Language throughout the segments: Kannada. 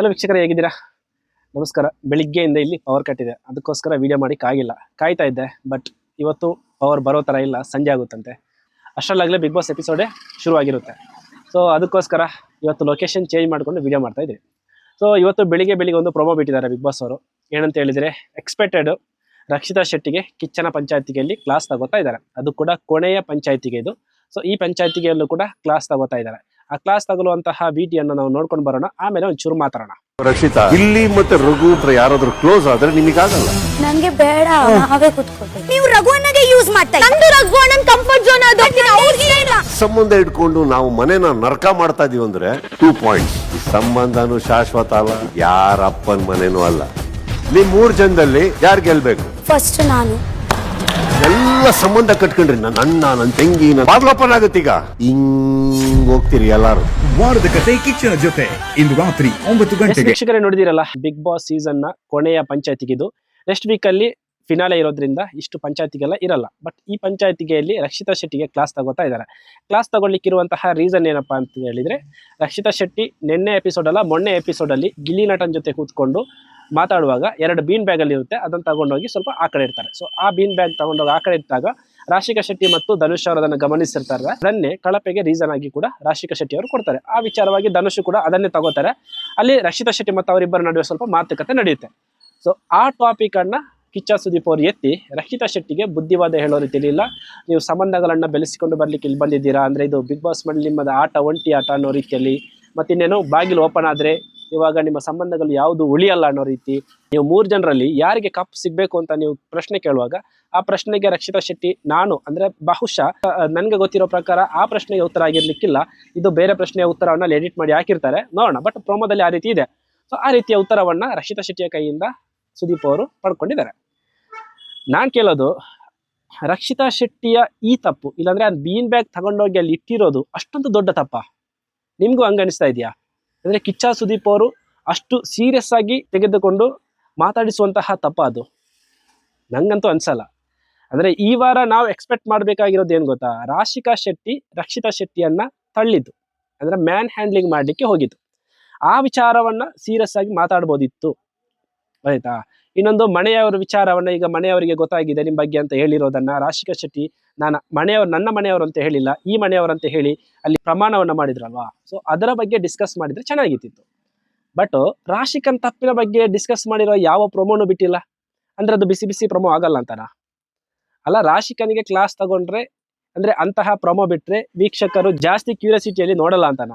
ಹಲೋ ವೀಕ್ಷಕರೇ, ಹೇಗಿದ್ದೀರಾ? ನಮಸ್ಕಾರ. ಬೆಳಿಗ್ಗೆಯಿಂದ ಇಲ್ಲಿ ಪವರ್ ಕಟ್ ಇದೆ, ಅದಕ್ಕೋಸ್ಕರ ವಿಡಿಯೋ ಮಾಡೋಕ್ಕಾಗಿಲ್ಲ. ಕಾಯ್ತಾ ಇದ್ದೆ, ಬಟ್ ಇವತ್ತು ಪವರ್ ಬರೋ ಥರ ಇಲ್ಲ, ಸಂಜೆ ಆಗುತ್ತಂತೆ. ಅಷ್ಟರಲ್ಲಾಗಲೇ ಬಿಗ್ ಬಾಸ್ ಎಪಿಸೋಡೇ ಶುರುವಾಗಿರುತ್ತೆ. ಸೊ ಅದಕ್ಕೋಸ್ಕರ ಇವತ್ತು ಲೊಕೇಶನ್ ಚೇಂಜ್ ಮಾಡಿಕೊಂಡು ವಿಡಿಯೋ ಮಾಡ್ತಾಯಿದ್ದೀವಿ. ಸೊ ಇವತ್ತು ಬೆಳಿಗ್ಗೆ ಒಂದು ಪ್ರೊಮೋ ಬಿಟ್ಟಿದ್ದಾರೆ ಬಿಗ್ ಬಾಸ್ ಅವರು. ಏನಂತ ಹೇಳಿದರೆ, ಎಕ್ಸ್ಪೆಕ್ಟೆಡ್ ರಕ್ಷಿತಾ ಶೆಟ್ಟಿಗೆ ಕಿಚ್ಚನ ಪಂಚಾಯತಿಗೆಯಲ್ಲಿ ಕ್ಲಾಸ್ ತಗೋತಾ ಇದ್ದಾರೆ. ಅದು ಕೂಡ ಕೊನೆಯ ಪಂಚಾಯತಿಗೆ ಇದು. ಸೊ ಈ ಪಂಚಾಯತಿಗೆಯಲ್ಲೂ ಕೂಡ ಕ್ಲಾಸ್ ತಗೋತಾ ಇದ್ದಾರೆ. ಆ ಕ್ಲಾಸ್ ತಗೊಳ್ಳುವಂತಹ ವಿಡಿಯೋನ ನಾವು ನೋಡ್ಕೊಂಡು ಬರೋಣ, ಆಮೇಲೆ ಒಂಚೂರು ಮಾತಾಡೋಣ. ರಕ್ಷಿತಾ, ಇಲ್ಲಿ ಮತ್ತೆ ರಘು ಯಾರಾದ್ರೂ ಕ್ಲೋಸ್ ಆದ್ರೆ ನಿಮಗಾಗಲ್ಲ. ನಂಗೆ ಬೇಡ, ನಾವೇ ಕೂತ್ಕೊಳ್ತೀವಿ. ನೀವು ರಘುವನ್ನಗೆ ಯೂಸ್ ಮಾಡ್ತಾ ಇದ್ದೀರಾ. ನಂದು ರಘು ನನ್ನ ಕಂಫರ್ಟ್ ಝೋನ್ ಅದು. ಅವ್ರಿಗೆ ಇಲ್ಲ. ಸಂಬಂಧ ಇಟ್ಕೊಂಡು ನಾವು ಮನೆನ ನರಕ ಮಾಡ್ತಾ ಇದೀವಿ ಅಂದ್ರೆ 2 ಪಾಯಿಂಟ್ಸ್. ಸಂಬಂಧನು ಶಾಶ್ವತ ಅಲ್ಲ, ಯಾರ ಅಪ್ಪನ ಮನೆನೂ ಅಲ್ಲ. ನಿಮ್ 3 ಜನದಲ್ಲಿ ಯಾರು ಗೆಲ್ಬೇಕು? ಫಸ್ಟ್ ನಾನು. ಎಲ್ಲ ಸಂಬಂಧ ಕಟ್ಕೊಂಡ್ರಿ, ನನ್ನ ಅಣ್ಣ, ನನ್ನ ತಂಗಿ, ಬಾಗ್ಲಪ್ಪನ ಆಗುತ್ತೀಗ. ಹಿಂಗ್ ಹೋಗ್ತೀರಿ ಎಲ್ಲಾರು. ವಾರದ ಕತೆ ಕಿಚ್ಚನ ಜೊತೆ ಇಂದು ರಾತ್ರಿ 9 ಗಂಟೆಗೆ. ವೀಕ್ಷಕರೇ, ನೋಡಿದಿರಲ್ಲ ಬಿಗ್ ಬಾಸ್ ಸೀಸನ್ ನ ಕೊನೆಯ ಪಂಚಾಯತಿಗಿದು. ನೆಕ್ಸ್ಟ್ ವೀಕ್ ಅಲ್ಲಿ ಫಿನಾಲೆ ಇರೋದ್ರಿಂದ ಇಷ್ಟು ಪಂಚಾಯತಿಗೆಲ್ಲ ಇರಲ್ಲ. ಬಟ್ ಈ ಪಂಚಾಯತಿಗೆಯಲ್ಲಿ ರಕ್ಷಿತಾ ಶೆಟ್ಟಿಗೆ ಕ್ಲಾಸ್ ತಗೋತಾ ಇದ್ದಾರೆ. ಕ್ಲಾಸ್ ತಗೊಳ್ಳಿಕ್ಕಿರುವಂತಹ ರೀಸನ್ ಏನಪ್ಪಾ ಅಂತ ಹೇಳಿದ್ರೆ, ರಕ್ಷಿತಾ ಶೆಟ್ಟಿ ನಿನ್ನೆ ಎಪಿಸೋಡ್ ಅಲ್ಲ, ಮೊನ್ನೆ ಎಪಿಸೋಡ್ ಅಲ್ಲಿ ಗಿಲ್ಲಿ ನಟನ್ ಜೊತೆ ಕೂತ್ಕೊಂಡು ಮಾತಾಡುವಾಗ 2 ಬೀನ್ ಬ್ಯಾಗ್ ಅಲ್ಲಿ ಇರುತ್ತೆ, ಅದನ್ನು ತಗೊಂಡೋಗಿ ಸ್ವಲ್ಪ ಆ ಕಡೆ ಇಡ್ತಾರೆ. ಸೊ ಆ ಬೀನ್ ಬ್ಯಾಗ್ ತಗೊಂಡೋಗಿ ಆ ಕಡೆ ಇಟ್ಟಾಗ ರಾಶಿಕಾ ಶೆಟ್ಟಿ ಮತ್ತು ಧನುಷ್ ಅವರು ಅದನ್ನು ಗಮನಿಸಿರ್ತಾರೆ. ಅದನ್ನೇ ಕಳಪೆಗೆ ರೀಸನ್ ಆಗಿ ಕೂಡ ರಾಶಿಕಾ ಶೆಟ್ಟಿ ಅವರು ಕೊಡ್ತಾರೆ. ಆ ವಿಚಾರವಾಗಿ ಧನುಷ್ ಕೂಡ ಅದನ್ನೇ ತಗೋತಾರೆ. ಅಲ್ಲಿ ರಕ್ಷಿತಾ ಶೆಟ್ಟಿ ಮತ್ತು ಅವರಿಬ್ಬರ ನಡುವೆ ಸ್ವಲ್ಪ ಮಾತುಕತೆ ನಡೆಯುತ್ತೆ. ಸೊ ಆ ಟಾಪಿಕ್ ಅನ್ನ ಕಿಚ್ಚ ಸುದೀಪ್ ಅವರು ಎತ್ತಿ ರಕ್ಷಿತಾ ಶೆಟ್ಟಿಗೆ ಬುದ್ಧಿವಾದ ಹೇಳೋ ರೀತಿಯಲ್ಲಿ, ಇಲ್ಲ ನೀವು ಸಂಬಂಧಗಳನ್ನ ಬೆಳೆಸಿಕೊಂಡು ಬರ್ಲಿಕ್ಕೆ ಇಲ್ಲಿ ಬಂದಿದ್ದೀರಾ, ಅಂದ್ರೆ ಇದು ಬಿಗ್ ಬಾಸ್ ಮನೇಲಿ ನಿಮ್ಮದ ಆಟ ಒಂಟಿ ಆಟ ಅನ್ನೋ ರೀತಿಯಲ್ಲಿ, ಮತ್ತಿನ್ನೇನು ಬಾಗಿಲು ಓಪನ್ ಆದ್ರೆ ಇವಾಗ ನಿಮ್ಮ ಸಂಬಂಧಗಳು ಯಾವುದು ಉಳಿಯಲ್ಲ ಅನ್ನೋ ರೀತಿ, ನೀವು 3 ಜನರಲ್ಲಿ ಯಾರಿಗೆ ಕಪ್ ಸಿಗ್ಬೇಕು ಅಂತ ನೀವು ಪ್ರಶ್ನೆ ಕೇಳುವಾಗ ಆ ಪ್ರಶ್ನೆಗೆ ರಕ್ಷಿತಾ ಶೆಟ್ಟಿ ನಾನು ಅಂದ್ರೆ ಬಹುಶಃ ನನ್ಗೆ ಗೊತ್ತಿರೋ ಪ್ರಕಾರ ಆ ಪ್ರಶ್ನೆಗೆ ಉತ್ತರ ಆಗಿರ್ಲಿಕ್ಕಿಲ್ಲ, ಇದು ಬೇರೆ ಪ್ರಶ್ನೆಯ ಉತ್ತರವನ್ನ ಅಲ್ಲಿ ಎಡಿಟ್ ಮಾಡಿ ಹಾಕಿರ್ತಾರೆ, ನೋಡೋಣ. ಬಟ್ ಪ್ರೋಮೋದಲ್ಲಿ ಆ ರೀತಿ ಇದೆ. ಸೊ ಆ ರೀತಿಯ ಉತ್ತರವನ್ನ ರಕ್ಷಿತಾ ಶೆಟ್ಟಿಯ ಕೈಯಿಂದ ಸುದೀಪ್ ಅವರು ಪಡ್ಕೊಂಡಿದ್ದಾರೆ. ನಾನ್ ಕೇಳೋದು, ರಕ್ಷಿತಾ ಶೆಟ್ಟಿಯ ಈ ತಪ್ಪು, ಇಲ್ಲಾಂದ್ರೆ ಆ ಬೀನ್ ಬ್ಯಾಗ್ ತಗೊಂಡೋಗಿ ಅಲ್ಲಿ ಇಟ್ಟಿರೋದು ಅಷ್ಟೊಂದು ದೊಡ್ಡ ತಪ್ಪ? ನಿಮ್ಗೂ ಹಂಗನಿಸ್ತಾ ಇದೆಯಾ? ಅಂದ್ರೆ ಕಿಚ್ಚ ಸುದೀಪ್ ಅವರು ಅಷ್ಟು ಸೀರಿಯಸ್ ಆಗಿ ತೆಗೆದುಕೊಂಡು ಮಾತಾಡಿಸುವಂತಹ ತಪ್ಪ ಅದು? ನಂಗಂತೂ ಅನ್ಸಲ್ಲ. ಅಂದ್ರೆ ಈ ವಾರ ನಾವು ಎಕ್ಸ್ಪೆಕ್ಟ್ ಮಾಡ್ಬೇಕಾಗಿರೋದು ಏನ್ ಗೊತ್ತಾ, ರಾಶಿಕಾ ಶೆಟ್ಟಿ ರಕ್ಷಿತಾ ಶೆಟ್ಟಿಯನ್ನ ತಳ್ಳಿದ್ದು, ಅಂದ್ರೆ ಮ್ಯಾನ್ ಹ್ಯಾಂಡ್ಲಿಂಗ್ ಮಾಡ್ಲಿಕ್ಕೆ ಹೋಗಿದ್ದು. ಆ ವಿಚಾರವನ್ನ ಸೀರಿಯಸ್ ಆಗಿ ಮಾತಾಡ್ಬೋದಿತ್ತು, ಆಯ್ತಾ? ಇನ್ನೊಂದು ಮನೆಯವರ ವಿಚಾರವನ್ನ, ಈಗ ಮನೆಯವರಿಗೆ ಗೊತ್ತಾಗಿದೆ ನಿಮ್ಮ ಬಗ್ಗೆ ಅಂತ ಹೇಳಿರೋದನ್ನ ರಾಶಿಕಾ ಶೆಟ್ಟಿ ನನ್ನ ಮನೆಯವರು ಅಂತ ಹೇಳಿಲ್ಲ, ಈ ಮನೆಯವರಂತ ಹೇಳಿ ಅಲ್ಲಿ ಪ್ರಮಾಣವನ್ನ ಮಾಡಿದ್ರಲ್ವಾ. ಸೊ ಅದರ ಬಗ್ಗೆ ಡಿಸ್ಕಸ್ ಮಾಡಿದ್ರೆ ಚೆನ್ನಾಗಿತ್ತು. ಬಟ್ ರಾಶಿಕನ್ ತಪ್ಪಿನ ಬಗ್ಗೆ ಡಿಸ್ಕಸ್ ಮಾಡಿರೋ ಯಾವ ಪ್ರೊಮೋನು ಬಿಟ್ಟಿಲ್ಲ. ಅಂದ್ರೆ ಅದು ಬಿಸಿ ಪ್ರೊಮೋ ಆಗಲ್ಲ ಅಂತಾನ? ಅಲ್ಲ, ರಾಶಿಕನಿಗೆ ಕ್ಲಾಸ್ ತಗೊಂಡ್ರೆ ಅಂದ್ರೆ ಅಂತಹ ಪ್ರೊಮೋ ಬಿಟ್ರೆ ವೀಕ್ಷಕರು ಜಾಸ್ತಿ ಕ್ಯೂರಿಯಾಸಿಟಿಯಲ್ಲಿ ನೋಡಲ್ಲ ಅಂತಾನ?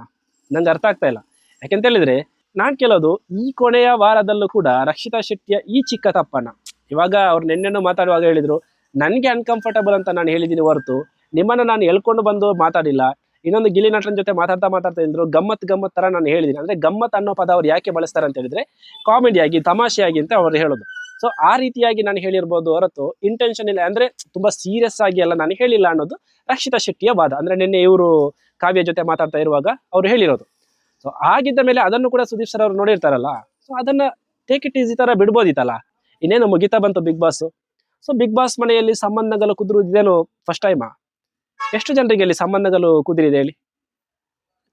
ನಂಗೆ ಅರ್ಥ ಆಗ್ತಾ ಇಲ್ಲ. ಯಾಕೆಂತ ಹೇಳಿದ್ರೆ, ನಾನ್ ಕೇಳೋದು, ಈ ಕೊನೆಯ ವಾರದಲ್ಲೂ ಕೂಡ ರಕ್ಷಿತಾ ಶೆಟ್ಟಿಯ ಈ ಚಿಕ್ಕ ತಪ್ಪನ್ನ, ಇವಾಗ ಅವ್ರು ನೆನ್ನೆನೂ ಮಾತಾಡುವಾಗ ಹೇಳಿದ್ರು, ನನಗೆ ಅನ್ಕಂಫರ್ಟಬಲ್ ಅಂತ ನಾನು ಹೇಳಿದ್ದೀನಿ ಹೊರತು ನಿಮ್ಮನ್ನ ನಾನು ಎಳ್ಕೊಂಡು ಬಂದು ಮಾತಾಡಿಲ್ಲ. ಇನ್ನೊಂದು ಗಿಲ್ಲಿ ನಟನ್ ಜೊತೆ ಮಾತಾಡ್ತಾ ಇದ್ರು, ಗಮ್ಮತ್ ತರ ನಾನು ಹೇಳಿದ್ದೀನಿ. ಅಂದ್ರೆ ಗಮ್ಮತ್ ಅನ್ನೋ ಪದ ಅವ್ರು ಯಾಕೆ ಬಳಸ್ತಾರೆ ಅಂತ ಹೇಳಿದ್ರೆ, ಕಾಮಿಡಿಯಾಗಿ, ತಮಾಷೆಯಾಗಿ ಅಂತ ಅವ್ರು ಹೇಳೋದು. ಸೊ ಆ ರೀತಿಯಾಗಿ ನಾನು ಹೇಳಿರ್ಬೋದು ಹೊರತು ಇಂಟೆನ್ಷನ್ ಇಲ್ಲ, ಅಂದ್ರೆ ತುಂಬಾ ಸೀರಿಯಸ್ ಆಗಿ ಎಲ್ಲ ನಾನು ಹೇಳಿಲ್ಲ ಅನ್ನೋದು ರಕ್ಷಿತಾ ಶೆಟ್ಟಿಯ ವಾದ. ಅಂದ್ರೆ ನಿನ್ನೆ ಇವರು ಕಾವ್ಯ ಜೊತೆ ಮಾತಾಡ್ತಾ ಇರುವಾಗ ಅವ್ರು ಹೇಳಿರೋದು. ಸೊ ಆಗಿದ್ದ ಮೇಲೆ ಅದನ್ನು ಕೂಡ ಸುದೀಪ್ ಸರ್ ಅವ್ರು ನೋಡಿರ್ತಾರಲ್ಲ, ಸೊ ಅದನ್ನ ಟೇಕ್ ಇಟ್ ಈಸಿ ತರ ಬಿಡ್ಬೋದಿತ್ತಲ್ಲ. ಇನ್ನೇನು ಮುಗಿತಾ ಬಂತು Bigg Boss. So Bigg Boss ಮನೆಯಲ್ಲಿ ಸಂಬಂಧಗಳು ಕುದುರುವುದೇನು ಫಸ್ಟ್ ಟೈಮಾ? ಎಷ್ಟು ಜನರಿಗೆ ಇಲ್ಲಿ ಸಂಬಂಧಗಳು ಕುದುರಿದೆ ಹೇಳಿ?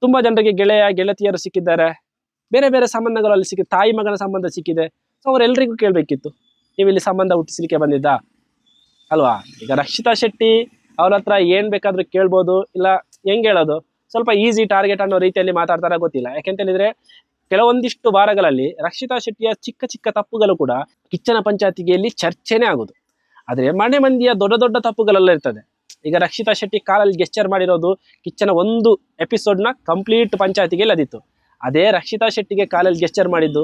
ತುಂಬಾ ಜನರಿಗೆ ಗೆಳತಿಯರು ಸಿಕ್ಕಿದ್ದಾರೆ, ಬೇರೆ ಸಂಬಂಧಗಳು ಅಲ್ಲಿ ಸಿಕ್ಕಿದೆ, ತಾಯಿ ಮಗನ ಸಂಬಂಧ ಸಿಕ್ಕಿದೆ. ಸೊ ಅವರೆಲ್ಲರಿಗೂ ಕೇಳ್ಬೇಕಿತ್ತು, ನೀವು ಇಲ್ಲಿ ಸಂಬಂಧ ಹುಟ್ಟಿಸ್ಲಿಕ್ಕೆ ಬಂದಿದ್ದ ಅಲ್ವಾ? ಈಗ ರಕ್ಷಿತಾ ಶೆಟ್ಟಿ ಅವ್ರ ಹತ್ರ ಏನ್ ಬೇಕಾದ್ರೂ ಕೇಳ್ಬೋದು, ಇಲ್ಲ ಹೆಂಗ್ ಹೇಳೋದು, ಸ್ವಲ್ಪ ಈಸಿ ಟಾರ್ಗೆಟ್ ಅನ್ನೋ ರೀತಿಯಲ್ಲಿ ಮಾತಾಡ್ತಾರ ಗೊತ್ತಿಲ್ಲ. ಯಾಕೆಂತ ಹೇಳಿದ್ರೆ, ಕೆಲವೊಂದಿಷ್ಟು ವಾರಗಳಲ್ಲಿ ರಕ್ಷಿತಾ ಶೆಟ್ಟಿಯ ಚಿಕ್ಕ ತಪ್ಪುಗಳು ಕೂಡ ಕಿಚ್ಚನ ಪಂಚಾಯತಿಗೆಯಲ್ಲಿ ಚರ್ಚೆನೇ ಆಗೋದು. ಆದ್ರೆ ಮನೆ ಮಂದಿಯ ದೊಡ್ಡ ತಪ್ಪುಗಳೆಲ್ಲ ಇರ್ತದೆ. ಈಗ ರಕ್ಷಿತಾ ಶೆಟ್ಟಿ ಕಾಲಲ್ಲಿ ಗೆಸ್ಚರ್ ಮಾಡಿರೋದು ಕಿಚ್ಚನ ಒಂದು ಎಪಿಸೋಡ್ನ ಕಂಪ್ಲೀಟ್ ಪಂಚಾಯತಿಗೆ ಅದಿತ್ತು. ಅದೇ ರಕ್ಷಿತಾ ಶೆಟ್ಟಿಗೆ ಕಾಲಲ್ಲಿ ಗೆಸ್ಚರ್ ಮಾಡಿದ್ದು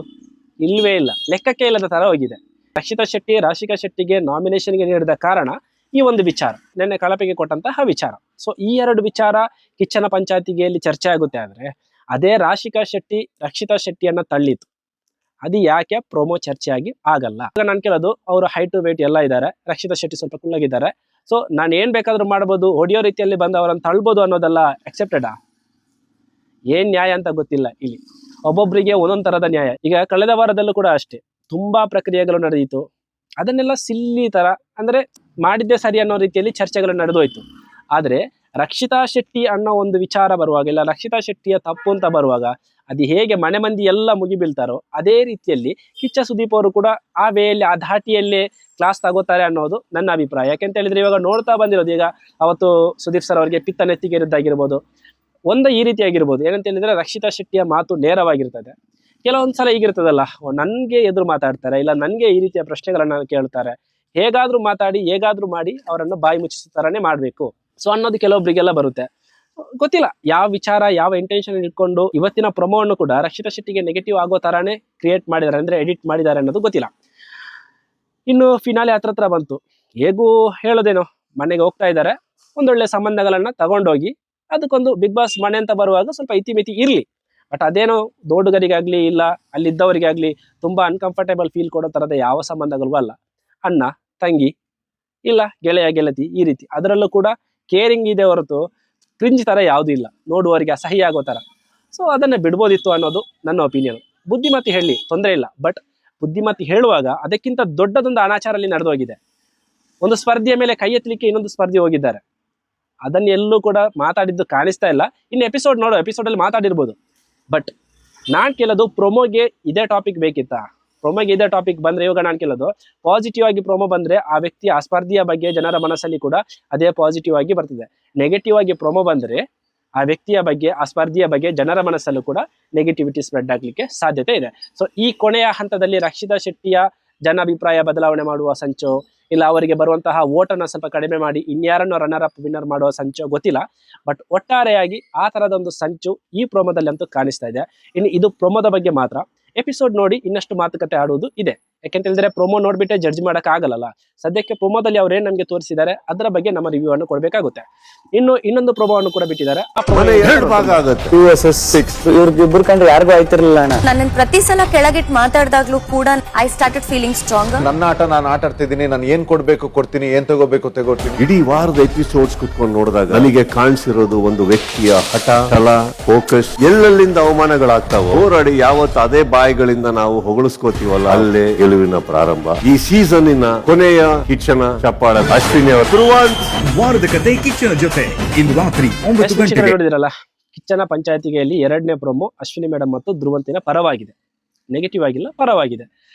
ಇಲ್ವೇ ಇಲ್ಲ, ಲೆಕ್ಕಕ್ಕೆ ಇಲ್ಲದ ತರ ಹೋಗಿದೆ. ರಕ್ಷಿತಾ ಶೆಟ್ಟಿ ರಾಶಿಕಾ ಶೆಟ್ಟಿಗೆ ನಾಮಿನೇಷನ್ಗೆ ನೀಡಿದ ಕಾರಣ ಈ ಒಂದು ವಿಚಾರ, ನಿನ್ನೆ ಕಳಪೆಗೆ ಕೊಟ್ಟಂತಹ ವಿಚಾರ. ಸೊ ಈ 2 ವಿಚಾರ ಕಿಚ್ಚನ ಪಂಚಾಯತಿಗೆಯಲ್ಲಿ ಚರ್ಚೆ ಆಗುತ್ತೆ. ಆದ್ರೆ ಅದೇ ರಾಶಿಕಾ ಶೆಟ್ಟಿ ರಕ್ಷಿತಾ ಶೆಟ್ಟಿಯನ್ನ ತಳ್ಳಿತು, ಅದು ಯಾಕೆ ಪ್ರೊಮೋ ಚರ್ಚೆಯಾಗಿ ಆಗಲ್ಲ? ಈಗ ನಾನು ಕೇಳೋದು, ಅವರು ಹೈಟ್ ವೇಟ್ ಎಲ್ಲ ಇದ್ದಾರೆ, ರಕ್ಷಿತಾ ಶೆಟ್ಟಿ ಸ್ವಲ್ಪ ಕುಳ್ಳಗಿದ್ದಾರೆ. ಸೊ ನಾನು ಏನ್ ಬೇಕಾದ್ರೂ ಮಾಡ್ಬೋದು, ಹೊಡಿಯೋ ರೀತಿಯಲ್ಲಿ ಬಂದು ಅವರನ್ನು ತಳ್ಬೋದು ಅನ್ನೋದೆಲ್ಲ ಅಕ್ಸೆಪ್ಟೆಡಾ? ಏನ್ ನ್ಯಾಯ ಅಂತ ಗೊತ್ತಿಲ್ಲ ಇಲ್ಲಿ. ಒಬ್ಬೊಬ್ಬರಿಗೆ ಒಂದೊಂದ್ ತರದ ನ್ಯಾಯ. ಈಗ ಕಳೆದ ವಾರದಲ್ಲೂ ಕೂಡ ಅಷ್ಟೇ ತುಂಬಾ ಪ್ರಕ್ರಿಯೆಗಳು ನಡೆದಿತ್ತು. ಅದನ್ನೆಲ್ಲ ಸಿಲ್ಲಿ ತರ, ಅಂದ್ರೆ ಮಾಡಿದ್ದೆ ಸರಿ ಅನ್ನೋ ರೀತಿಯಲ್ಲಿ ಚರ್ಚೆಗಳು ನಡೆದೋಯ್ತು. ಆದ್ರೆ ರಕ್ಷಿತಾ ಶೆಟ್ಟಿ ಅನ್ನೋ ಒಂದು ವಿಚಾರ ಬರುವಾಗ, ಇಲ್ಲ ರಕ್ಷಿತಾ ಶೆಟ್ಟಿಯ ತಪ್ಪು ಅಂತ ಬರುವಾಗ, ಅದು ಹೇಗೆ ಮನೆ ಮಂದಿ ಎಲ್ಲ ಮುಗಿಬೀಳ್ತಾರೋ ಅದೇ ರೀತಿಯಲ್ಲಿ ಕಿಚ್ಚ ಸುದೀಪ್ ಅವರು ಕೂಡ ಆ ವೇಯಲ್ಲಿ ಆ ಧಾಟಿಯಲ್ಲೇ ಕ್ಲಾಸ್ ತಗೋತಾರೆ ಅನ್ನೋದು ನನ್ನ ಅಭಿಪ್ರಾಯ. ಯಾಕೆಂತ ಹೇಳಿದ್ರೆ ಇವಾಗ ನೋಡ್ತಾ ಬಂದಿರೋದು, ಈಗ ಅವತ್ತು ಸುದೀಪ್ ಸರ್ ಅವರಿಗೆ ಪಿತ್ತ ನೆತ್ತಿಗೇರಿದ್ದಾಗಿರ್ಬೋದು, ಒಂದು ಈ ರೀತಿಯಾಗಿರ್ಬೋದು. ಏನಂತ ಹೇಳಿದ್ರೆ ರಕ್ಷಿತಾ ಶೆಟ್ಟಿಯ ಮಾತು ನೇರವಾಗಿರ್ತದೆ. ಕೆಲವೊಂದ್ಸಲ ಹೀಗಿರ್ತದಲ್ಲ, ನನಗೆ ಎದುರು ಮಾತಾಡ್ತಾರೆ, ಇಲ್ಲ ನನಗೆ ಈ ರೀತಿಯ ಪ್ರಶ್ನೆಗಳನ್ನ ಕೇಳ್ತಾರೆ, ಹೇಗಾದ್ರೂ ಮಾತಾಡಿ ಹೇಗಾದ್ರೂ ಮಾಡಿ ಅವರನ್ನು ಬಾಯಿ ಮುಚ್ಚಿಸೋ ಥರನೇ ಮಾಡಬೇಕು ಸೊ ಅನ್ನೋದು ಕೆಲವೊಬ್ಬರಿಗೆಲ್ಲ ಬರುತ್ತೆ. ಗೊತ್ತಿಲ್ಲ ಯಾವ ವಿಚಾರ ಯಾವ ಇಂಟೆನ್ಷನ್ ಇಟ್ಕೊಂಡು ಇವತ್ತಿನ ಪ್ರೊಮೋವನ್ನು ಕೂಡ ರಕ್ಷಿತಾ ಶೆಟ್ಟಿಗೆ ನೆಗೆಟಿವ್ ಆಗೋ ಥರನೇ ಕ್ರಿಯೇಟ್ ಮಾಡಿದ್ದಾರೆ, ಅಂದರೆ ಎಡಿಟ್ ಮಾಡಿದ್ದಾರೆ ಅನ್ನೋದು ಗೊತ್ತಿಲ್ಲ. ಇನ್ನು ಫಿನಾಲೆ ಹತ್ರ ಬಂತು. ಹೇಗೂ ಹೇಳೋದೇನೋ, ಮನೆಗೆ ಹೋಗ್ತಾ ಇದ್ದಾರೆ, ಒಂದೊಳ್ಳೆ ಸಂಬಂಧಗಳನ್ನು ತಗೊಂಡೋಗಿ ಅದಕ್ಕೊಂದು ಬಿಗ್ ಬಾಸ್ ಮನೆ ಅಂತ ಬರುವಾಗ ಸ್ವಲ್ಪ ಇತಿಮಿತಿ ಇರಲಿ. ಬಟ್ ಅದೇನೋ ದೊಡ್ಡಗರಿಗಾಗ್ಲಿ ಇಲ್ಲ ಅಲ್ಲಿದ್ದವರಿಗಾಗ್ಲಿ ತುಂಬಾ ಅನ್ಕಂಫರ್ಟೇಬಲ್ ಫೀಲ್ ಕೊಡೋ ಥರದ ಯಾವ ಸಂಬಂಧಗಳಿಗೂ ಅಲ್ಲ. ಅಣ್ಣ ತಂಗಿ ಇಲ್ಲ ಗೆಳೆಯ ಗೆಳತಿ ಈ ರೀತಿ, ಅದರಲ್ಲೂ ಕೂಡ ಕೇರಿಂಗ್ ಇದೆ ಹೊರತು ಕ್ರಿಂಜ್ ಥರ ಯಾವುದೂ ಇಲ್ಲ, ನೋಡುವವರಿಗೆ ಅಸಹ್ಯ ಆಗೋ ಥರ. ಸೊ ಅದನ್ನು ಬಿಡ್ಬೋದಿತ್ತು ಅನ್ನೋದು ನನ್ನ ಒಪಿನಿಯನ್. ಬುದ್ಧಿಮತಿ ಹೇಳಿ ತೊಂದರೆ ಇಲ್ಲ, ಬಟ್ ಬುದ್ಧಿಮತಿ ಹೇಳುವಾಗ ಅದಕ್ಕಿಂತ ದೊಡ್ಡದೊಂದು ಅನಾಚಾರ ಅಲ್ಲಿ ನಡೆದೋಗಿದೆ. ಒಂದು ಸ್ಪರ್ಧೆಯ ಮೇಲೆ ಕೈ ಎತ್ತಲಿಕ್ಕೆ ಇನ್ನೊಂದು ಸ್ಪರ್ಧೆ ಹೋಗಿದ್ದಾರೆ, ಅದನ್ನ ಎಲ್ಲೂ ಕೂಡ ಮಾತಾಡಿದ್ದು ಕಾಣಿಸ್ತಾ ಇಲ್ಲ. ಇನ್ನು ಎಪಿಸೋಡ್ ನೋಡೋ ಎಪಿಸೋಡಲ್ಲಿ ಮಾತಾಡಿರ್ಬೋದು. ಬಟ್ ನಾನು ಕೇಳೋದು, ಪ್ರೊಮೋಗೆ ಇದೇ ಟಾಪಿಕ್ ಬೇಕಿತ್ತಾ? ಪ್ರೊಮೋಗೆ ಇದೇ ಟಾಪಿಕ್ ಬಂದರೆ, ಇವಾಗ ನಾನು ಕೇಳೋದು ಪಾಸಿಟಿವ್ ಆಗಿ ಪ್ರೊಮೋ ಬಂದರೆ ಆ ವ್ಯಕ್ತಿಯ ಆ ಸ್ಪರ್ಧೆಯ ಬಗ್ಗೆ ಜನರ ಮನಸ್ಸಲ್ಲಿ ಕೂಡ ಅದೇ ಪಾಸಿಟಿವ್ ಆಗಿ ಬರ್ತದೆ. ನೆಗೆಟಿವ್ ಆಗಿ ಪ್ರೊಮೋ ಬಂದರೆ ಆ ವ್ಯಕ್ತಿಯ ಬಗ್ಗೆ ಆ ಸ್ಪರ್ಧೆಯ ಬಗ್ಗೆ ಜನರ ಮನಸ್ಸಲ್ಲೂ ಕೂಡ ನೆಗೆಟಿವಿಟಿ ಸ್ಪ್ರೆಡ್ ಆಗಲಿಕ್ಕೆ ಸಾಧ್ಯತೆ ಇದೆ. ಸೊ ಈ ಕೊನೆಯ ಹಂತದಲ್ಲಿ ರಕ್ಷಿತಾ ಶೆಟ್ಟಿಯ ಜನಾಭಿಪ್ರಾಯ ಬದಲಾವಣೆ ಮಾಡುವ ಸಂಚು, ಇಲ್ಲ ಅವರಿಗೆ ಬರುವಂತಹ ಓಟನ್ನು ಸ್ವಲ್ಪ ಕಡಿಮೆ ಮಾಡಿ ಇನ್ಯಾರನ್ನು ರನ್ನರ್ ಅಪ್ ವಿನ್ನರ್ ಮಾಡುವ ಸಂಚು ಗೊತ್ತಿಲ್ಲ. ಬಟ್ ಒಟ್ಟಾರೆಯಾಗಿ ಆ ಥರದೊಂದು ಸಂಚು ಈ ಪ್ರೊಮೋದಲ್ಲಿ ಅಂತೂ ಕಾಣಿಸ್ತಾ ಇದೆ. ಇನ್ನು ಇದು ಪ್ರೊಮೋದ ಬಗ್ಗೆ ಮಾತ್ರ. ಎಪಿಸೋಡ್ ನೋಡಿ ಇನ್ನಷ್ಟು ಮಾತುಕತೆ ಆಡುವುದು ಇದೆ. ಯಾಕೆಂತ ಹೇಳಿದ್ರೆ ಪ್ರೊಮೋ ನೋಡ್ಬಿಟ್ಟೆ ಜಡ್ಜ್ ಮಾಡಕ್ ಆಗಲ್ಲ. ಸದ್ಯಕ್ಕೆ ಪ್ರೊಮೋದಲ್ಲಿ ಅವ್ರು ಏನ್ ನಮಗೆ ತೋರಿಸಿದ್ದಾರೆ ಅದರ ಬಗ್ಗೆ ನಮ್ಮ ರಿವ್ಯೂ ಅನ್ನು ಕೊಡಬೇಕಾಗುತ್ತೆ. ಇನ್ನು ಇನ್ನೊಂದು ಪ್ರೊಮೋವನ್ನು ಕೂಡ ಬಿಟ್ಟಿದ್ದಾರೆ. ಆ promo ಮನೆ ಎರಡು ಭಾಗ ಆಗುತ್ತೆ. 2 vs 6 ಇವ್ರಿಗಿಬ್ರು ಕಂಡ್ರೆ ಯಾರಿಗೂ ಆಯ್ತಿರ್ಲಿಲ್ಲ ಅಣ್ಣ. ನನ್ನ ಪ್ರತಿ ಸಲ ಕೆಳಗಿಟ್ಟು ಮಾತಾಡ್ದಾಗ್ಲೂ ಕೂಡ ಐ ಸ್ಟಾರ್ಟೆಡ್ ಫೀಲಿಂಗ್ ಸ್ಟ್ರಾಂಗ್. ನನ್ನ ಆಟ ನಾನು ಆಟ ಆಡ್ತಿದ್ದೀನಿ, ನಾನು ಏನ್ ಕೊಡ್ಬೇಕು ಕೊಡ್ತೀನಿ, ಏನ್ ತಗೋಬೇಕು ತಗೋತೀನಿ. ಇಡೀ ವಾರದ ಎಪಿಸೋಡ್ಸ್ ಕುತ್ಕೊಂಡು ನೋಡಿದಾಗ ನನಗೆ ಕಾಣಿಸಿರೋದು ಒಂದು ವ್ಯಕ್ತಿಯ ಹಠ, ಛಲ, ಫೋಕಸ್. ಎಲ್ಲೆಲ್ಲಿಂದ ಅವಮಾನಗಳಾಗ್ತಾವೋ ಹೋರಾಡಿ ಯಾವತ್ತು ಅದೇ ಬಾಯಿಗಳಿಂದ ನಾವು ಹೊಗಳಿಸ್ಕೋತೀವಲ್ಲ, ಅಲ್ಲೇ ಗೆಲುವಿನ ಪ್ರಾರಂಭ. ಈ ಸೀಸನ್ನಿನ ಕೊನೆಯ ಕಿಚ್ಚನ ಚಪ್ಪಾಳೆ ಅಶ್ವಿನಿ ಅವರು. ವಾರದ ಕತೆ ಕಿಚ್ಚನ ಜೊತೆ ಇಂದು ರಾತ್ರಿ 9 ಎಷ್ಟು ವೀಕ್ಷಕರು ಗಂಟೆಗೆ. ನೋಡಿದಿರಲ್ಲ, ಕಿಚ್ಚನ ಪಂಚಾಯತಿಗೆಯಲ್ಲಿ ಎರಡನೇ ಪ್ರೊಮೋ ಅಶ್ವಿನಿ ಮೇಡಮ್ ಮತ್ತು ಧ್ರುವಂತಿನ ಪರವಾಗಿದೆ, ನೆಗೆಟಿವ್ ಆಗಿಲ್ಲ, ಪರವಾಗಿದೆ.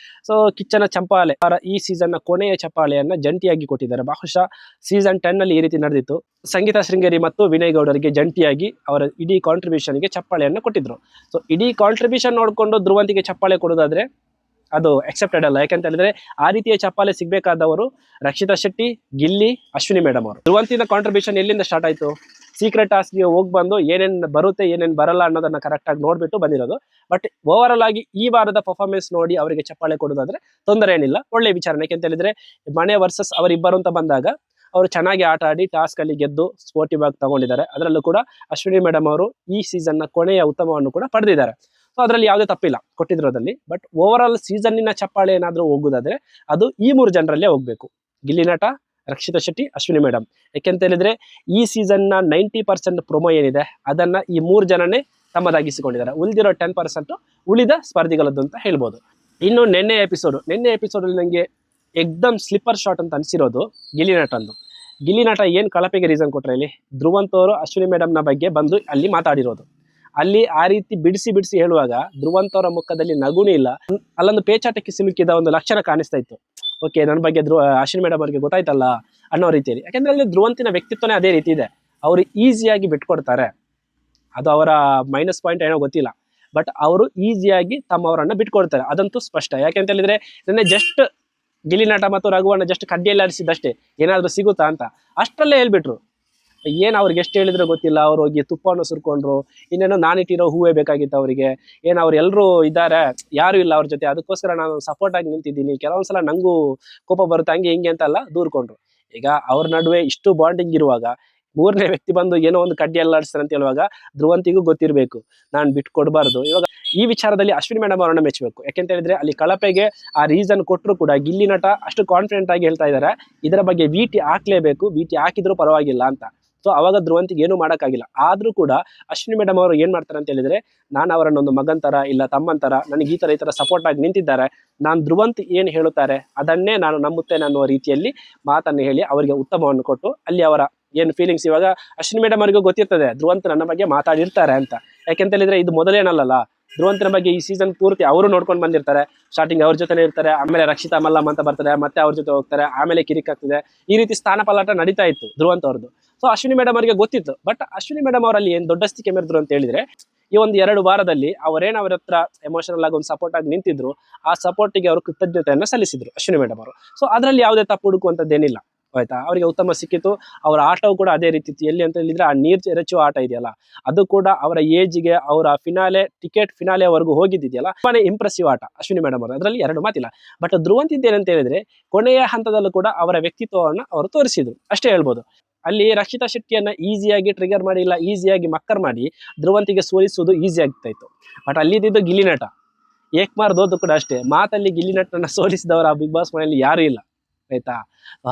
ಸೊ ಕಿಚ್ಚನ ಚಂಪಾಲೆ ಈ ಸೀಸನ್ನ ಕೊನೆಯ ಚಪ್ಪಾಳೆಯನ್ನ ಜಂಟಿಯಾಗಿ ಕೊಟ್ಟಿದ್ದಾರೆ. ಬಹುಶಃ ಸೀಸನ್ 10 ನಲ್ಲಿ ಈ ರೀತಿ ನಡೆದಿತ್ತು. ಸಂಗೀತ ಶೃಂಗೇರಿ ಮತ್ತು ವಿನಯ್ ಗೌಡರಿಗೆ ಜಂಟಿಯಾಗಿ ಅವರ ಇಡೀ ಕಾಂಟ್ರಿಬ್ಯೂಷನ್ಗೆ ಚಪ್ಪಾಳೆಯನ್ನು ಕೊಟ್ಟಿದ್ರು. ಸೊ ಇಡೀ ಕಾಂಟ್ರಿಬ್ಯೂಷನ್ ನೋಡಿಕೊಂಡು ಧ್ರುವಂತಿಗೆ ಚಪ್ಪಾಳೆ ಕೊಡೋದಾದ್ರೆ ಅದು ಎಕ್ಸೆಪ್ಟೆಡ್ ಅಲ್ಲ. ಯಾಕಂತ ಹೇಳಿದ್ರೆ ಆ ರೀತಿಯ ಚಪ್ಪಾಳೆ ಸಿಗ್ಬೇಕಾದವರು ರಕ್ಷಿತಾ ಶೆಟ್ಟಿ, ಗಿಲ್ಲಿ, ಅಶ್ವಿನಿ ಮೇಡಮ್ ಅವರು. ಧ್ರುವಂತಿನ ಕಾಂಟ್ರಿಬ್ಯೂಷನ್ ಎಲ್ಲಿಂದ ಸ್ಟಾರ್ಟ್ ಆಯ್ತು? ಸೀಕ್ರೆಟ್ ಟಾಸ್ಕ್ಗೆ ಹೋಗಿ ಬಂದು ಏನೇನು ಬರುತ್ತೆ ಏನೇನು ಬರಲ್ಲ ಅನ್ನೋದನ್ನ ಕರೆಕ್ಟಾಗಿ ನೋಡ್ಬಿಟ್ಟು ಬಂದಿರೋದು. ಬಟ್ ಓವರ್ ಆಲ್ ಆಗಿ ಈ ವಾರದ ಪರ್ಫಾರ್ಮೆನ್ಸ್ ನೋಡಿ ಅವರಿಗೆ ಚಪ್ಪಾಳೆ ಕೊಡೋದಾದ್ರೆ ತೊಂದರೆ ಏನಿಲ್ಲ, ಒಳ್ಳೆ ವಿಚಾರಣೆ. ಯಾಕೆಂತ ಹೇಳಿದ್ರೆ ಮನೆ ವರ್ಸಸ್ ಅವರಿಬ್ಬರು ಅಂತ ಬಂದಾಗ ಅವರು ಚೆನ್ನಾಗಿ ಆಟ ಆಡಿ ಟಾಸ್ಕ್ ಅಲ್ಲಿ ಗೆದ್ದು ಸ್ಪೋರ್ಟಿವ್ ಆಗಿ ತಗೊಂಡಿದ್ದಾರೆ. ಅದರಲ್ಲೂ ಕೂಡ ಅಶ್ವಿನಿ ಮೇಡಮ್ ಅವರು ಈ ಸೀಸನ್ನ ಕೊನೆಯ ಉತ್ತಮವನ್ನು ಕೂಡ ಪಡೆದಿದ್ದಾರೆ. ಸೊ ಅದರಲ್ಲಿ ಯಾವುದೇ ತಪ್ಪಿಲ್ಲ ಕೊಟ್ಟಿದ್ರೋದಲ್ಲಿ. ಬಟ್ ಓವರ್ ಆಲ್ ಸೀಸನ್ನಿನ ಚಪ್ಪಾಳೆ ಏನಾದರೂ ಹೋಗುದಾದ್ರೆ ಅದು ಈ 3 ಜನರಲ್ಲೇ ಹೋಗ್ಬೇಕು: ಗಿಲ್ಲಿ ನಟ, ರಕ್ಷಿತಾ ಶೆಟ್ಟಿ, ಅಶ್ವಿನಿ ಮೇಡಮ್. ಯಾಕೆಂತ ಹೇಳಿದ್ರೆ ಈ ಸೀಸನ್ನ 90% ಪ್ರೊಮೋ ಏನಿದೆ ಅದನ್ನ ಈ 3 ಜನನೇ ತಮ್ಮದಾಗಿಸಿಕೊಂಡಿದ್ದಾರೆ. ಉಳಿದಿರೋ 10% ಉಳಿದ ಸ್ಪರ್ಧಿಗಳದ್ದು ಅಂತ ಹೇಳ್ಬೋದು. ಇನ್ನು ನಿನ್ನೆ ಎಪಿಸೋಡಲ್ಲಿ ನನಗೆ ಎಕ್ದಮ್ ಸ್ಲಿಪ್ಪರ್ ಶಾಟ್ ಅಂತ ಅನಿಸಿರೋದು ಗಿಲ್ಲಿ ನಟಂದು. ಗಿಲ್ಲಿ ನಟ ಏನು ಕಳಪೆಗೆ ರೀಸನ್ ಕೊಟ್ರೆ ಇಲ್ಲಿ ಧ್ರುವಂತ್ ಅವರು ಅಶ್ವಿನಿ ಮೇಡಮ್ನ ಬಗ್ಗೆ ಬಂದು ಅಲ್ಲಿ ಮಾತಾಡಿರೋದು. ಅಲ್ಲಿ ಆ ರೀತಿ ಬಿಡಿಸಿ ಹೇಳುವಾಗ ಧ್ರುವಂತ್ ಅವರ ಮುಖದಲ್ಲಿ ನಗುನೇ ಇಲ್ಲ, ಅಲ್ಲೊಂದು ಪೇಚಾಟಕ್ಕೆ ಸಿಲುಕಿದ ಒಂದು ಲಕ್ಷಣ ಕಾಣಿಸ್ತಾ ಇತ್ತು. ಓಕೆ, ನನ್ನ ಬಗ್ಗೆ ಅಶ್ವಿನಿ ಮೇಡಮ್ ಅವರಿಗೆ ಗೊತ್ತಾಯ್ತಲ್ಲ ಅನ್ನೋ ರೀತಿಯಲ್ಲಿ. ಯಾಕಂದ್ರೆ ಅಲ್ಲಿ ಧ್ರುವಂತಿನ ವ್ಯಕ್ತಿತ್ವನೇ ಅದೇ ರೀತಿ ಇದೆ. ಅವರು ಈಸಿಯಾಗಿ ಬಿಟ್ಕೊಡ್ತಾರೆ, ಅದು ಅವರ ಮೈನಸ್ ಪಾಯಿಂಟ್ ಏನೋ ಗೊತ್ತಿಲ್ಲ. ಬಟ್ ಅವರು ಈಸಿಯಾಗಿ ತಮ್ಮವರನ್ನ ಬಿಟ್ಕೊಡ್ತಾರೆ, ಅದಂತೂ ಸ್ಪಷ್ಟ. ಯಾಕೆಂತ ಹೇಳಿದ್ರೆ ನಿನ್ನೆ ಜಸ್ಟ್ ಗಿಲ್ಲಿ ನಟ ಮತ್ತು ರಘುವನ್ನ ಜಸ್ಟ್ ಕಡ್ಡಿಯಲ್ಲಿ ಆಡಿಸಿದಷ್ಟೇ ಏನಾದರೂ ಸಿಗುತ್ತಾ ಅಂತ ಅಷ್ಟರಲ್ಲೇ ಹೇಳ್ಬಿಟ್ರು. ಏನು ಅವ್ರಿಗೆ ಎಷ್ಟು ಹೇಳಿದ್ರೆ ಗೊತ್ತಿಲ್ಲ, ಅವ್ರು ಹೋಗಿ ತುಪ್ಪವನ್ನು ಸುರ್ಕೊಂಡ್ರು. ಇನ್ನೇನೋ ನಾನಿಟ್ಟಿರೋ ಹೂವೇ ಬೇಕಾಗಿತ್ತು ಅವರಿಗೆ. ಏನು ಅವ್ರು ಎಲ್ಲರೂ ಇದ್ದಾರೆ, ಯಾರು ಇಲ್ಲ ಅವ್ರ ಜೊತೆ, ಅದಕ್ಕೋಸ್ಕರ ನಾನು ಸಪೋರ್ಟ್ ಆಗಿ ನಿಂತಿದ್ದೀನಿ, ಕೆಲವೊಂದ್ಸಲ ನಂಗೂ ಕೋಪ ಬರುತ್ತೆ ಹಂಗೆ ಹಿಂಗೆ ಅಂತೆಲ್ಲ ದೂರ್ಕೊಂಡ್ರು. ಈಗ ಅವ್ರ ನಡುವೆ ಇಷ್ಟು ಬಾಂಡಿಂಗ್ ಇರುವಾಗ 3ನೇ ವ್ಯಕ್ತಿ ಬಂದು ಏನೋ ಒಂದು ಕಡ್ಡಿ ಅಲ್ಲಾಡಿಸ್ತಾರೆ ಅಂತ ಹೇಳುವಾಗ ಧ್ರುವಂತಿಗೂ ಗೊತ್ತಿರಬೇಕು ನಾನು ಬಿಟ್ಟು ಕೊಡಬಾರ್ದು. ಇವಾಗ ಈ ವಿಚಾರದಲ್ಲಿ ಅಶ್ವಿನಿ ಮೇಡಮ್ ಅವರನ್ನ ಮೆಚ್ಚಬೇಕು. ಯಾಕೆಂತ ಹೇಳಿದ್ರೆ ಅಲ್ಲಿ ಕಳಪೆಗೆ ಆ ರೀಸನ್ ಕೊಟ್ಟರು ಕೂಡ ಗಿಲ್ಲಿ ನಟ ಅಷ್ಟು ಕಾನ್ಫಿಡೆಂಟ್ ಆಗಿ ಹೇಳ್ತಾ ಇದ್ದಾರೆ, ಇದರ ಬಗ್ಗೆ VT ಹಾಕ್ಲೇಬೇಕು, VT ಹಾಕಿದ್ರು ಪರವಾಗಿಲ್ಲ ಅಂತ. ಸೊ ಅವಾಗ ಧ್ರುವಂತಿಗೆ ಏನು ಮಾಡೋಕ್ಕಾಗಿಲ್ಲ. ಆದ್ರೂ ಕೂಡ ಅಶ್ವಿನಿ ಮೇಡಮ್ ಅವರು ಏನ್ ಮಾಡ್ತಾರೆ ಅಂತ ಹೇಳಿದ್ರೆ, ನಾನು ಅವರನ್ನೊಂದು ಮಗನ್ ತರ ಇಲ್ಲ ತಮ್ಮನ್ ತರ ನನಗೆ ಈ ತರ ಸಪೋರ್ಟ್ ಆಗಿ ನಿಂತಿದ್ದಾರೆ, ನಾನು ಧ್ರುವಂತ್ ಏನು ಹೇಳುತ್ತಾರೆ ಅದನ್ನೇ ನಾನು ನಂಬುತ್ತೇನೆ ಅನ್ನುವ ರೀತಿಯಲ್ಲಿ ಮಾತನ್ನು ಹೇಳಿ ಅವರಿಗೆ ಉತ್ತಮವನ್ನು ಕೊಟ್ಟು ಅಲ್ಲಿ ಅವರ ಏನು ಫೀಲಿಂಗ್ಸ್. ಇವಾಗ ಅಶ್ವಿನಿ ಮೇಡಮ್ ಅವರಿಗೂ ಗೊತ್ತಿರ್ತದೆ ಧ್ರುವಂತ್ ನನ್ನ ಬಗ್ಗೆ ಮಾತಾಡಿರ್ತಾರೆ ಅಂತ. ಯಾಕೆಂತ ಹೇಳಿದ್ರೆ ಇದು ಮೊದಲೇನಲ್ಲ, ಧ್ರುವಂತನ ಬಗ್ಗೆ ಈ ಸೀಸನ್ ಪೂರ್ತಿ ಅವರು ನೋಡ್ಕೊಂಡು ಬಂದಿರ್ತಾರೆ. ಸ್ಟಾರ್ಟಿಂಗ್ ಅವ್ರ ಜೊತೆ ಇರ್ತಾರೆ, ಆಮೇಲೆ ರಕ್ಷಿತಾ ಮಲ್ಲಮ್ಮ ಅಂತ ಬರ್ತಾರೆ, ಮತ್ತೆ ಅವ್ರ ಜೊತೆ ಹೋಗ್ತಾರೆ, ಆಮೇಲೆ ಕಿರಿಕ್ ಆಗ್ತದೆ. ಈ ರೀತಿ ಸ್ಥಾನ ಪಲಾಟ ನಡೀತಾ ಇತ್ತು ಧ್ರುವಂತ್ ಅವ್ರದ್ದು. ಸೊ ಅಶ್ವಿನಿ ಮೇಡಮ್ ಅವರಿಗೆ ಗೊತ್ತಿತ್ತು. ಬಟ್ ಅಶ್ವಿನಿ ಮೇಡಮ್ ಅವರಲ್ಲಿ ಏನ್ ದೊಡ್ಡಸ್ತಿಕೆ ಮೆರೆದ್ರು ಅಂತ ಹೇಳಿದ್ರೆ, ಈ ಒಂದು 2 ವಾರದಲ್ಲಿ ಅವರೇನು ಅವ್ರ ಹತ್ರ ಎಮೋಷನಲ್ ಆಗಿ ಒಂದು ಸಪೋರ್ಟ್ ಆಗಿ ನಿಂತಿದ್ರು, ಆ ಸಪೋರ್ಟಿಗೆ ಅವರು ಕೃತಜ್ಞತೆಯನ್ನು ಸಲ್ಲಿಸಿದ್ರು ಅಶ್ವಿನಿ ಮೇಡಮ್ ಅವರು. ಸೊ ಅದರಲ್ಲಿ ಯಾವುದೇ ತಪ್ಪು ಹುಡುಕುವಂಥದ್ದೇನಿಲ್ಲ, ಆಯ್ತಾ. ಅವರಿಗೆ ಉತ್ತಮ ಸಿಕ್ಕಿತ್ತು. ಅವರ ಆಟವು ಕೂಡ ಅದೇ ರೀತಿ ಇತ್ತು. ಎಲ್ಲಿ ಅಂತ ಹೇಳಿದ್ರೆ ಆ ನೀರು ಎರಚುವ ಆಟ ಇದೆಯಲ್ಲ, ಅದು ಕೂಡ ಅವರ ಏಜ್ಗೆ, ಅವರ ಫಿನಾಲೆವರೆಗೂ ಹೋಗಿದ್ದಿದೆಯಲ್ಲ, ತುಂಬಾನೇ ಇಂಪ್ರೆಸಿವ್ ಆಟ ಅಶ್ವಿನಿ ಮೇಡಮ್ ಅವರು, ಅದರಲ್ಲಿ 2 ಮಾತಿಲ್ಲ. ಬಟ್ ಧ್ರುವಂತ್ ಇದ್ದೇನಂತ ಹೇಳಿದ್ರೆ ಕೊನೆಯ ಹಂತದಲ್ಲೂ ಕೂಡ ಅವರ ವ್ಯಕ್ತಿತ್ವವನ್ನು ಅವರು ತೋರಿಸಿದ್ರು ಅಷ್ಟೇ ಹೇಳ್ಬೋದು. ಅಲ್ಲಿ ರಕ್ಷಿತಾ ಶೆಟ್ಟಿಯನ್ನ ಈಸಿಯಾಗಿ ಟ್ರಿಗರ್ ಮಾಡಿ, ಇಲ್ಲ ಈಸಿಯಾಗಿ ಮಕ್ಕರ್ ಮಾಡಿ ಧ್ರುವಂತಿಗೆ ಸೋಲಿಸುವುದು ಈಸಿ ಆಗ್ತಾ ಇತ್ತು. ಬಟ್ ಅಲ್ಲಿದ್ದು ಗಿಲ್ಲಿ ನಟ ಏಕ್ಮಾರ್ ದೋದು ಕೂಡ ಅಷ್ಟೇ, ಮಾತಲ್ಲಿ ಗಿಲ್ಲಿ ನಟನ ಸೋಲಿಸಿದವರ ಬಿಗ್ ಬಾಸ್ ಮನೆಯಲ್ಲಿ ಯಾರು ಇಲ್ಲ, ಆಯ್ತಾ.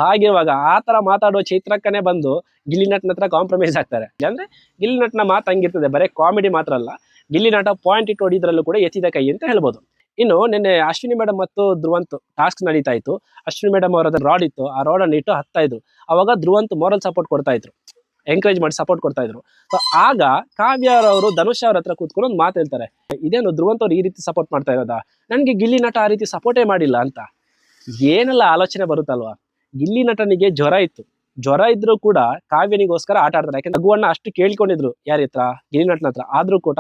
ಹಾಗಿರುವಾಗ ಆ ತರ ಮಾತಾಡುವ ಚೈತ್ರಕ್ಕನೇ ಬಂದು ಗಿಲ್ಲಿ ನಟನ ಹತ್ರ ಕಾಂಪ್ರಮೈಸ್ ಆಗ್ತಾರೆ. ಅಂದ್ರೆ ಗಿಲ್ಲಿ ನಟನ ಮಾತು ಹಂಗಿರ್ತದೆ, ಬರೀ ಕಾಮಿಡಿ ಮಾತ್ರ ಅಲ್ಲ, ಗಿಲ್ಲಿ ನಟ ಪಾಯಿಂಟ್ ಇಟ್ಟು ಹೊಡಿದ್ರಲ್ಲೂ ಕೂಡ ಎತ್ತಿದ ಕೈ ಅಂತ ಹೇಳ್ಬೋದು. ಇನ್ನು ನಿನ್ನೆ ಅಶ್ವಿನಿ ಮೇಡಮ್ ಮತ್ತು ಧ್ರುವಂತ್ ಟಾಸ್ಕ್ ನಡೀತಾ ಇತ್ತು. ಅಶ್ವಿನಿ ಮೇಡಮ್ ಅವರ ರಾಡ್ ಇತ್ತು, ಆ ರಾಡ್ ಅನ್ನು ಇಟ್ಟು ಹತ್ತಾ ಇದ್ರು. ಅವಾಗ ಧ್ರುವಂತ್ ಮಾರಲ್ ಸಪೋರ್ಟ್ ಕೊಡ್ತಾ ಇದ್ರು, ಎಂಕರೇಜ್ ಮಾಡಿ ಸಪೋರ್ಟ್ ಕೊಡ್ತಾ ಇದ್ರು. ಸೊ ಆಗ ಕಾವ್ಯ ಅವರು ಧನುಷ್ ಅವ್ರ ಹತ್ರ ಕೂತ್ಕೊಂಡು ಒಂದು ಮಾತು ಹೇಳ್ತಾರೆ, ಇದೇನು ಧ್ರುವಂತ್ ಅವ್ರು ಈ ರೀತಿ ಸಪೋರ್ಟ್ ಮಾಡ್ತಾ ಇರೋದಾ, ನನ್ಗೆ ಗಿಲ್ಲಿ ನಟ ಆ ರೀತಿ ಸಪೋರ್ಟೇ ಮಾಡಿಲ್ಲ ಅಂತ. ಏನೆಲ್ಲ ಆಲೋಚನೆ ಬರುತ್ತಲ್ವಾ. ಗಿಲ್ಲಿ ನಟನಿಗೆ ಜ್ವರ ಇತ್ತು, ಜ್ವರ ಇದ್ರೂ ಕೂಡ ಕಾವ್ಯನಿಗೋಸ್ಕರ ಆಟ ಆಡ್ತಾರೆ. ಯಾಕಂದ್ರೆ ರಘುವನ್ನ ಅಷ್ಟು ಕೇಳ್ಕೊಂಡಿದ್ರು ಯಾರ ಹತ್ರ, ಗಿಲ್ಲಿ ನಟನ ಹತ್ರ. ಆದ್ರೂ ಕೂಡ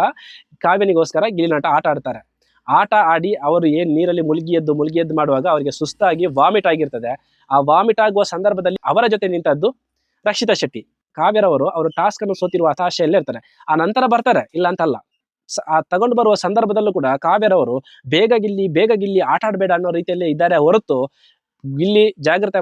ಕಾವ್ಯನಿಗೋಸ್ಕರ ಗಿಲ್ಲಿ ನಟ ಆಟ ಆಡ್ತಾರೆ. ಆಟ ಆಡಿ ಅವರು ಏನ್ ನೀರಲ್ಲಿ ಮುಳುಗಿ ಎದ್ದು ಮಾಡುವಾಗ ಅವರಿಗೆ ಸುಸ್ತಾಗಿ ವಾಮಿಟ್ ಆಗಿರ್ತದೆ. ಆ ವಾಮಿಟ್ ಆಗುವ ಸಂದರ್ಭದಲ್ಲಿ ಅವರ ಜೊತೆ ನಿಂತದ್ದು ರಕ್ಷಿತಾ ಶೆಟ್ಟಿ. ಕಾವ್ಯರವರು ಅವರು ಟಾಸ್ಕ್ ಅನ್ನು ಸೋತಿರುವ ಹತಾಶೆಯಲ್ಲೇ ಇರ್ತಾರೆ. ಆ ನಂತರ ಬರ್ತಾರೆ, ಇಲ್ಲ ಅಂತಲ್ಲ. ಆ ತಗೊಂಡು ಬರುವ ಸಂದರ್ಭದಲ್ಲೂ ಕೂಡ ಕಾವ್ಯರವರು ಬೇಗ ಗಿಲ್ಲಿ ಆಟ ಆಡಬೇಡ ಅನ್ನೋ ರೀತಿಯಲ್ಲಿ ಇದ್ದಾರೆ ಹೊರತು ಗಿಲ್ಲಿ ಜಾಗ್ರತೆ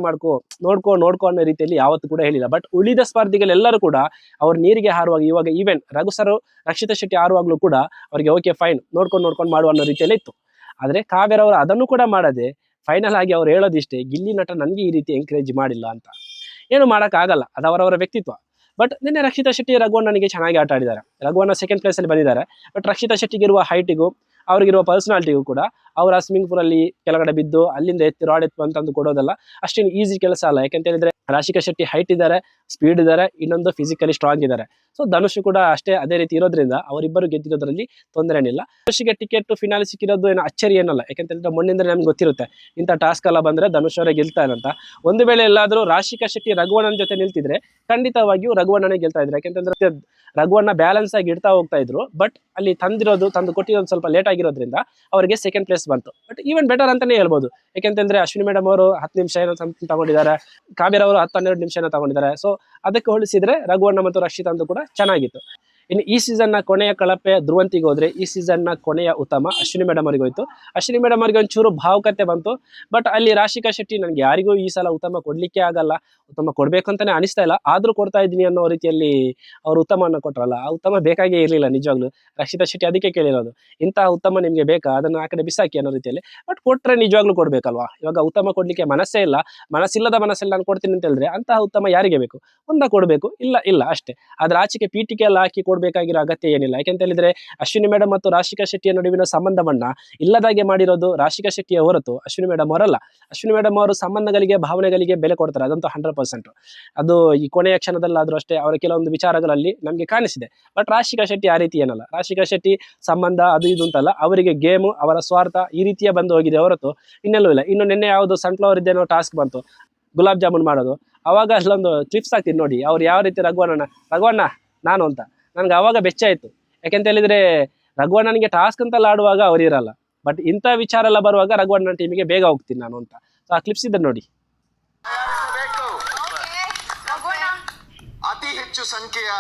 ನೋಡ್ಕೋ ಅನ್ನೋ ರೀತಿಯಲ್ಲಿ ಯಾವತ್ತೂ ಕೂಡ ಹೇಳಿಲ್ಲ. ಬಟ್ ಉಳಿದ ಸ್ಪರ್ಧಿಗಳೆಲ್ಲರೂ ಕೂಡ ಅವ್ರ ನೀರಿಗೆ ಹಾರುವಾಗ, ಇವಾಗ ಈವನ್ ರಘು ಸರ್ ರಕ್ಷಿತಾ ಶೆಟ್ಟಿ ಹಾರುವಾಗ್ಲೂ ಕೂಡ ಅವ್ರಿಗೆ ಓಕೆ ಫೈನ್ ನೋಡ್ಕೊಂಡು ಮಾಡುವ ಅನ್ನೋ ರೀತಿಯಲ್ಲಿ ಇತ್ತು. ಆದ್ರೆ ಕಾವ್ಯರವರು ಅದನ್ನು ಕೂಡ ಮಾಡದೆ ಫೈನಲ್ ಆಗಿ ಅವ್ರು ಹೇಳೋದಿಷ್ಟೇ, ಗಿಲ್ಲಿ ನಟ ನನ್ಗೆ ಈ ರೀತಿ ಎಂಕರೇಜ್ ಮಾಡಿಲ್ಲ ಅಂತ. ಏನು ಆಗಲ್ಲ, ಅದು ಅವರವರ ವ್ಯಕ್ತಿತ್ವ. ಬಟ್ ನಿನ್ನೆ ರಕ್ಷಿತಾ ಶೆಟ್ಟಿ ರಘುವಣ್ಣನಿಗೆ ಚೆನ್ನಾಗಿ ಆಟ ಆಡಿದ್ದಾರೆ. ರಘುವಣ್ಣ ಸೆಕೆಂಡ್ ಪ್ಲೇಸ್ ಅಲ್ಲಿ ಬಂದಿದ್ದಾರೆ. ಬಟ್ ರಕ್ಷಿತಾ ಶೆಟ್ಟಿಗಿರುವ ಹೈಟಿಗೂ ಅವ್ರಿಗಿರುವ ಪರ್ಸನಾಲಿಟಿಗೂ ಕೂಡ ಅವರ ಸ್ವಿಮ್ಮಿಂಗ್ ಪೂಲ್ ಅಲ್ಲಿ ಕೆಳಗಡೆ ಬಿದ್ದು ಅಲ್ಲಿಂದ ರಾಡ್ ಎತ್ತು ಅಂತಂದು ಕೊಡೋದಲ್ಲ ಅಷ್ಟೇನು ಈಸಿ ಕೆಲಸ ಅಲ್ಲ. ಯಾಕಂತ ಹೇಳಿದ್ರೆ ರಾಶಿಕಾ ಶೆಟ್ಟಿ ಹೈಟ್ ಇದ್ದಾರೆ, ಸ್ಪೀಡ್ ಇದ್ದಾರೆ, ಇನ್ನೊಂದು ಫಿಸಿಕಲಿ ಸ್ಟ್ರಾಂಗ್ ಇದ್ದಾರೆ. ಸೊ ಧನುಷ್ ಕೂಡ ಅಷ್ಟೇ ಅದೇ ರೀತಿ ಇರೋದ್ರಿಂದ ಅವರಿಬ್ಬರು ಗೆದ್ದಿರೋದ್ರಲ್ಲಿ ತೊಂದರೆ ಏನಿಲ್ಲ. ಧನುಷ್ಗೆ ಟಿಕೆಟ್ ಫಿನಾಲಿ ಸಿಕ್ಕಿರೋದು ಏನು ಅಚ್ಚರಿ ಏನಲ್ಲ. ಯಾಕಂತ ಹೇಳಿದ್ರೆ ಮೊನ್ನಿಂದ ನಮ್ಗೆ ಗೊತ್ತಿರುತ್ತೆ ಇಂಥ ಟಾಸ್ಕ್ ಎಲ್ಲ ಬಂದ್ರೆ ಧನುಷ್ ಅವರೇ ಗೆಲ್ತಾರೆ ಅಂತ. ಒಂದು ವೇಳೆ ಎಲ್ಲಾದ್ರೂ ರಾಶಿಕಾ ಶೆಟ್ಟಿ ರಘುವಣ್ಣನ ಜೊತೆ ನಿಲ್ತಿದ್ರೆ ಖಂಡಿತವಾಗಿಯೂ ರಘುವಣ್ಣನೇ ಗೆಲ್ತಾ ಇದ್ರು. ಯಾಕಂತಂದ್ರೆ ರಘುವಣ್ಣ ಬ್ಯಾಲೆನ್ಸ್ ಆಗಿ ಇಡ್ತಾ ಹೋಗ್ತಾ ಇದ್ರು. ಬಟ್ ಅಲ್ಲಿ ತಂದು ಕೊಟ್ಟಿರೋದು ಸ್ವಲ್ಪ ಲೇಟ್ ಆಗಿರೋದ್ರಿಂದ ಅವರಿಗೆ ಸೆಕೆಂಡ್ ಪ್ಲೇಸ್ ಬಂತು. ಬಟ್ ಈವನ್ ಬೆಟರ್ ಅಂತಾನೆ ಹೇಳ್ಬೋದು. ಯಾಕೆಂತಂದ್ರೆ ಅಶ್ವಿನಿ ಮೇಡಮ್ ಅವರು 10 ನಿಮಿಷ ಏನೋ ತಗೊಂಡಿದ್ದಾರೆ, ಕಾವ್ಯರವರು 10-12 ನಿಮಿಷ ತಗೊಂಡಿದ್ದಾರೆ. ಸೊ ಅದಕ್ಕೆ ಹೋಲಿಸಿದ್ರೆ ರಘುವಣ್ಣ ಮತ್ತು ರಕ್ಷಿತಾ ಅಂತೂ ಕೂಡ ಚೆನ್ನಾಗಿತ್ತು. ಇನ್ನು ಈ ಸೀಸನ್ ನ ಕೊನೆಯ ಕಳಪೆ ಧ್ರುವಂತಿಗೆ ಹೋದ್ರೆ, ಈ ಸೀಸನ್ ನ ಕೊನೆಯ ಉತ್ತಮ ಅಶ್ವಿನಿ ಮೇಡಮ್ ಅವರಿಗೆ ಹೋಯ್ತು. ಅಶ್ವಿನಿ ಮೇಡಮ್ ಅವರಿಗೆ ಒಂಚೂರು ಭಾವುಕತೆ ಬಂತು. ಬಟ್ ಅಲ್ಲಿ ರಾಶಿಕಾ ಶೆಟ್ಟಿ ನನ್ಗೆ ಯಾರಿಗೂ ಈ ಸಲ ಉತ್ತಮ ಕೊಡ್ಲಿಕ್ಕೆ ಆಗಲ್ಲ, ಉತ್ತಮ ಕೊಡ್ಬೇಕಂತಾನೆ ಅನಿಸ್ತಾ ಇಲ್ಲ, ಆದ್ರೂ ಕೊಡ್ತಾ ಇದ್ದೀನಿ ಅನ್ನೋ ರೀತಿಯಲ್ಲಿ ಅವರು ಉತ್ತಮವನ್ನು ಕೊಟ್ರಲ್ಲ, ಆ ಉತ್ತಮ ಬೇಕಾಗೇ ಇರಲಿಲ್ಲ ನಿಜವಾಗ್ಲು. ರಕ್ಷಿತಾ ಶೆಟ್ಟಿ ಅದಕ್ಕೆ ಕೇಳಿರೋದು, ಇಂತಹ ಉತ್ತಮ ನಿಮ್ಗೆ ಬೇಕಾ, ಅದನ್ನ ಆ ಕಡೆ ಬಿಸಾಕಿ ಅನ್ನೋ ರೀತಿಯಲ್ಲಿ. ಬಟ್ ಕೊಟ್ರೆ ನಿಜವಾಗ್ಲೂ ಕೊಡ್ಬೇಕಲ್ವಾ. ಇವಾಗ ಉತ್ತಮ ಕೊಡ್ಲಿಕ್ಕೆ ಮನಸ್ಸೇ ಇಲ್ಲ, ಮನಸ್ಸಿಲ್ಲದ ಮನಸ್ಸಲ್ಲಿ ನಾನು ಕೊಡ್ತೀನಿ ಅಂತ ಹೇಳಿದ್ರೆ ಅಂತಹ ಉತ್ತಮ ಯಾರಿಗೆ ಬೇಕು, ಒಂದ ಕೊಡ್ಬೇಕು, ಇಲ್ಲ ಅಷ್ಟೇ. ಆದ್ರೆ ಆಚೆಗೆ ಪೀಠಿಕೆ ಎಲ್ಲ ಹಾಕಿ ಕೊಡ್ಬೇಕಾಗಿರೋ ಅಗತ್ಯ ಏನಿಲ್ಲ. ಯಾಕೆಂತ ಹೇಳಿದ್ರೆ ಅಶ್ವಿನಿ ಮೇಡಮ್ ಮತ್ತು ರಾಶಿಕಾ ಶೆಟ್ಟಿಯ ನಡುವಿನ ಸಂಬಂಧವನ್ನ ಇಲ್ಲದಾಗೆ ಮಾಡಿರೋದು ರಾಶಿಕಾ ಶೆಟ್ಟಿಯ ಹೊರತು ಅಶ್ವಿನಿ ಮೇಡಮ್ ಅವರಲ್ಲ. ಅಶ್ವಿನಿ ಮೇಡಮ್ ಅವರು ಸಂಬಂಧಗಳಿಗೆ, ಭಾವನೆಗಳಿಗೆ ಬೆಲೆ ಕೊಡ್ತಾರೆ, ಅದಂತೂ 100%. ಅದು ಈ ಕೊನೆಯ ಕ್ಷಣದಲ್ಲಾದ್ರೂ ಅಷ್ಟೇ ಅವರ ಕೆಲವೊಂದು ವಿಚಾರಗಳಲ್ಲಿ ನಮ್ಗೆ ಕಾಣಿಸಿದೆ. ಬಟ್ ರಾಶಿಕಾ ಶೆಟ್ಟಿ ಆ ರೀತಿ ಏನಲ್ಲ. ರಾಶಿಕಾ ಶೆಟ್ಟಿ ಸಂಬಂಧ ಅದು ಇದು ಅಂತಲ್ಲ, ಅವರಿಗೆ ಗೇಮು, ಅವರ ಸ್ವಾರ್ಥ ಈ ರೀತಿಯ ಬಂದು ಹೋಗಿದೆ ಹೊರತು ಇನ್ನೆಲ್ಲೂ ಇಲ್ಲ. ಇನ್ನು ನಿನ್ನೆ ಯಾವುದು ಸನ್ಫ್ಲವರ್ ಇದ್ದೇನೋ ಟಾಸ್ಕ್ ಬಂತು, ಗುಲಾಬ್ ಜಾಮೂನ್ ಮಾಡೋದು. ಅವಾಗ ಅಲ್ಲೊಂದು ಕ್ಲಿಪ್ಸ್ ಆಗ್ತೀನಿ ನೋಡಿ, ಅವ್ರು ಯಾವ ರೀತಿ ರಘುವಣ್ಣ ನಾನು ಅಂತ ನನ್ಗೆ ಅವಾಗ ಬೆಚ್ಚ ಆಯ್ತು. ಯಾಕೆಂತ ಹೇಳಿದ್ರೆ ರಘುವಣ್ಣನಿಗೆ ಟಾಸ್ಕ್ ಅಂತೆಲ್ಲ ಆಡುವಾಗ ಅವ್ರು ಇರಲ್ಲ, ಬಟ್ ಇಂಥ ವಿಚಾರ ಎಲ್ಲ ಬರುವಾಗ ರಘುವಣ್ಣನ ಟೀಮಿಗೆ ಬೇಗ ಹೋಗ್ತೀನಿ ನಾನು ಅಂತ. ಸೊ ಆ ಕ್ಲಿಪ್ಸ್ ಇದ್ದ ನೋಡಿ. ಅತಿ ಹೆಚ್ಚು ಸಂಖ್ಯೆಯ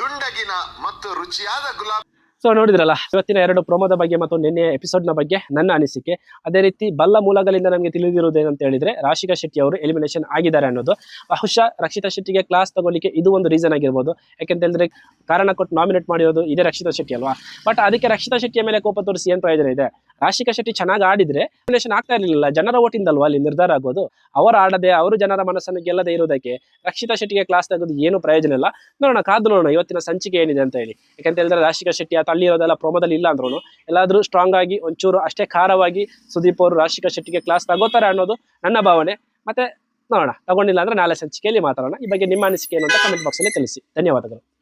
ದುಂಡಗಿನ ಮತ್ತು ರುಚಿಯಾದ ಗುಲಾಬ್. ಸೊ ನೋಡಿದ್ರಲ್ಲ ಇವತ್ತಿನ 2 ಪ್ರೋಮೋದ ಬಗ್ಗೆ ಮತ್ತು ನಿನ್ನೆ ಎಪಿಸೋಡ್ನ ಬಗ್ಗೆ ನನ್ನ ಅನಿಸಿಕೆ. ಅದೇ ರೀತಿ ಬಲ್ಲ ಮೂಲಗಳಿಂದ ನಮಗೆ ತಿಳಿದಿರುವುದೇನಂತ ಹೇಳಿದ್ರೆ ರಾಶಿಕಾ ಶೆಟ್ಟಿ ಅವರು ಎಲಿಮಿನೇಷನ್ ಆಗಿದ್ದಾರೆ ಅನ್ನೋದು. ಬಹುಶಃ ರಕ್ಷಿತಾ ಶೆಟ್ಟಿಗೆ ಕ್ಲಾಸ್ ತಗೊಳ್ಳಿಕ್ಕೆ ಇದು ಒಂದು ರೀಸನ್ ಆಗಿರ್ಬೋದು. ಯಾಕೆಂತ ಹೇಳಿದ್ರೆ ಕಾರಣ ಕೊಟ್ಟು ನಾಮಿನೇಟ್ ಮಾಡಿರೋದು ಇದೇ ರಕ್ಷಿತಾ ಶೆಟ್ಟಿ ಅಲ್ವಾ. ಬಟ್ ಅದಕ್ಕೆ ರಕ್ಷಿತಾ ಶೆಟ್ಟಿಯ ಮೇಲೆ ಕೋಪ ತೋರಿಸಿ ಏನ್ ಪ್ರಯೋಜನ ಇದೆ. ರಾಶಿಕಾ ಶೆಟ್ಟಿ ಚೆನ್ನಾಗಿ ಆಡಿದ್ರೆ ಎಲಿಮಿನೇಷನ್ ಆಗ್ತಾ ಇರಲಿಲ್ಲ. ಜನರ ಓಟಿಂದಲ್ವಾ ಅಲ್ಲಿ ನಿರ್ಧಾರ ಆಗೋದು. ಅವರು ಆಡದೆ, ಅವರು ಜನರ ಮನಸ್ಸನ್ನು ಗೆಲ್ಲದೆ ಇರೋದಕ್ಕೆ ರಕ್ಷಿತಾ ಶೆಟ್ಟಿಗೆ ಕ್ಲಾಸ್ ತೆಗೆದು ಏನು ಪ್ರಯೋಜನ ಇಲ್ಲ. ನೋಡೋಣ, ಕಾದು ನೋಡೋಣ ಇವತ್ತಿನ ಸಂಚಿಕೆ ಏನಿದೆ ಅಂತ ಹೇಳಿ. ಯಾಕಂತ ಹೇಳಿದ್ರೆ ರಾಶಿಕಾ ಶೆಟ್ಟಿ ಅಲ್ಲಿ ಇರೋದೆಲ್ಲ ಪ್ರೋಮೋದಲ್ಲಿ ಇಲ್ಲ ಅಂದ್ರೂ ಎಲ್ಲಾದ್ರೂ ಸ್ಟ್ರಾಂಗ್ ಆಗಿ ಒಂಚೂರು ಅಷ್ಟೇ ಖಾರವಾಗಿ ಸುದೀಪ್ ಅವರು ರಾಶಿಕಾ ಶೆಟ್ಟಿಗೆ ಕ್ಲಾಸ್ ತಗೋತಾರೆ ಅನ್ನೋದು ನನ್ನ ಭಾವನೆ. ಮತ್ತೆ ನೋಡೋಣ. ತಗೊಂಡಿಲ್ಲ ಅಂದ್ರೆ ನಾಳೆ ಸಂಚಿಕೆಯಲ್ಲಿ ಮಾತಾಡೋಣ. ಈ ಬಗ್ಗೆ ನಿಮ್ಮ ಅನಿಸಿಕೆ ಏನು ಅಂತ ಕಮೆಂಟ್ ಬಾಕ್ಸಲ್ಲಿ ತಿಳಿಸಿ. ಧನ್ಯವಾದಗಳು.